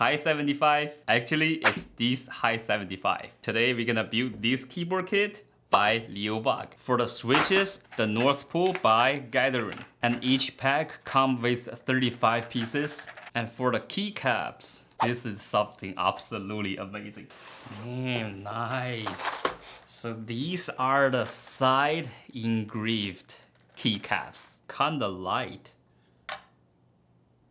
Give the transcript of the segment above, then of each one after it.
Hi75. Actually, it's this Hi75. Today we're gonna build this keyboard kit by LEOBOG. For the switches, the North Pole by Gathering. And each pack comes with 35 pieces. And for the keycaps, this is something absolutely amazing. Man, nice. So these are the side engraved keycaps. Kinda light.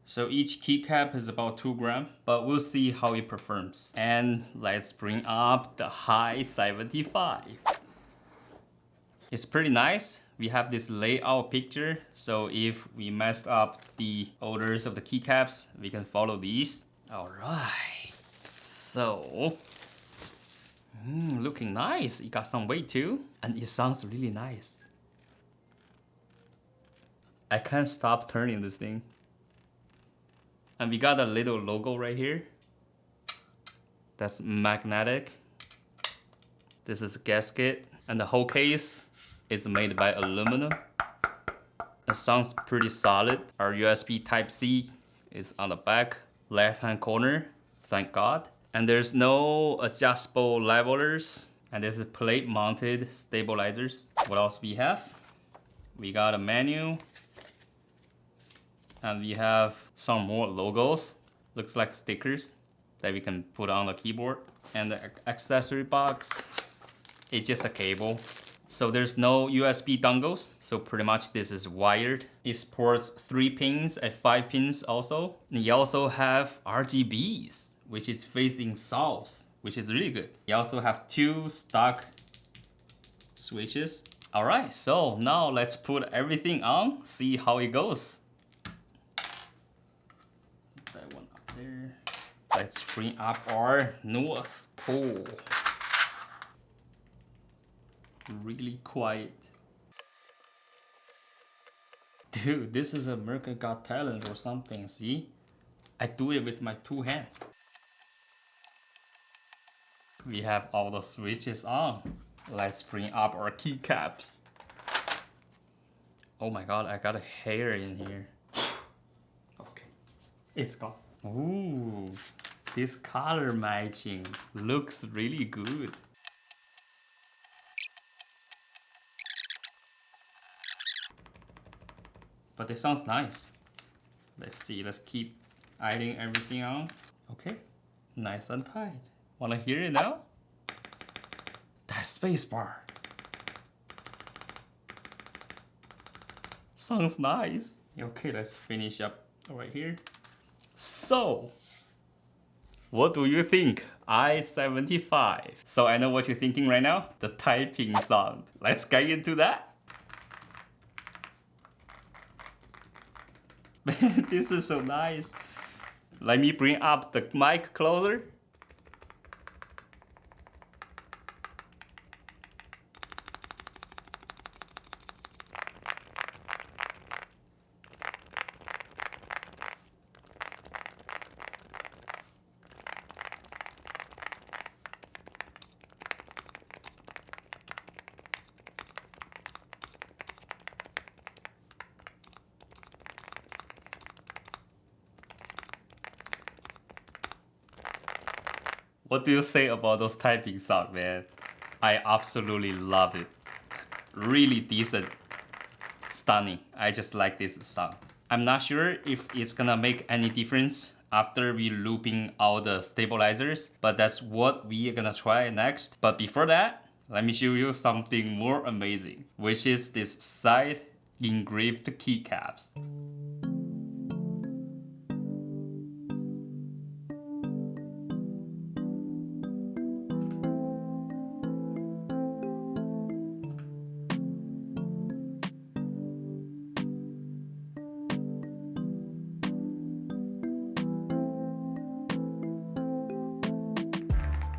So each keycap is about 2 grams, but we'll see how it performs. And let's bring up the Hi75. It's pretty nice. We have this layout picture, so if we messed up the orders of the keycaps, we can follow these. Alright, so looking nice. It got some weight too, and it sounds really nice. I can't stop turning this thing. And we got a little logo right here. That's magnetic. This is a gasket, and the whole case is made by aluminum. It sounds pretty solid. Our USB Type-C is on the back left-hand corner, thank God. And there's no adjustable levelers, and this is plate-mounted stabilizers. What else we have? We got a menu, and we have some more logos. Looks like stickers that we can put on the keyboard. And the accessory box, it's just a cable. So there's no USB dongles, so pretty much this is wired. It supports 3 pins and 5 pins also. And you also have RGBs, which is facing south, which is really good. You also have 2 stock switches. All right, so now let's put everything on, see how it goes. That one up there. Let's bring up our North Pole. Really quiet. Dude, this is American Got Talent or something, see? I do it with my 2 hands. We have all the switches on. Let's bring up our keycaps. Oh my god, I got a hair in here. Okay, it's gone. Ooh, this color matching looks really good. But it sounds nice. Let's see, let's keep adding everything on. Okay, nice and tight. Wanna hear it now? That space bar. Sounds nice. Okay, let's finish up right here. So, what do you think? I-75. So I know what you're thinking right now. The typing sound. Let's get into that. This is so nice. Let me bring up the mic closer. What do you say about those typing sound, man? I absolutely love it. Really decent, stunning. I just like this sound. I'm not sure if it's gonna make any difference after we looping all the stabilizers, but that's what we're gonna try next. But before that, let me show you something more amazing, which is this side engraved keycaps.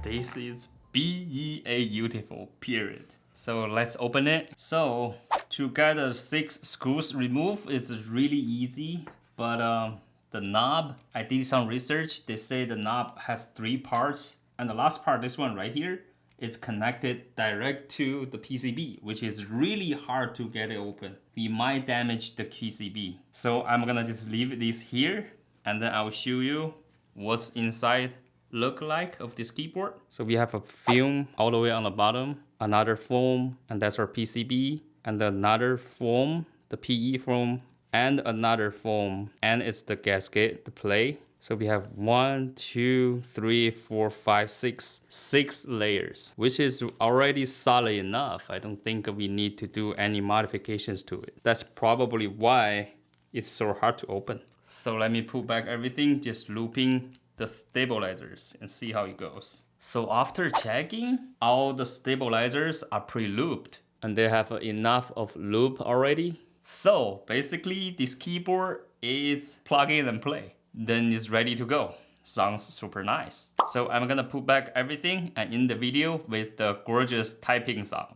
This is beautiful, period. So let's open it. So to get the 6 screws removed is really easy, but the knob, I did some research. They say the knob has 3 parts, and the last part, this one right here, is connected direct to the PCB, which is really hard to get it open. We might damage the PCB. So I'm gonna just leave this here, and then I will show you what's inside look like of this keyboard. So we have a film all the way on the bottom, another foam, and that's our PCB, and another foam, the PE foam, and another foam, and it's the gasket, the plate. So we have 1, 2, 3, 4, 5, 6 layers, which is already solid enough. I don't think we need to do any modifications to it. That's probably why it's so hard to open. So let me put back everything, just looping the stabilizers and see how it goes. So after checking, all the stabilizers are pre-looped and they have enough of loop already. So basically this keyboard is plug in and play. Then it's ready to go. Sounds super nice. So I'm gonna put back everything and in the video with the gorgeous typing sound.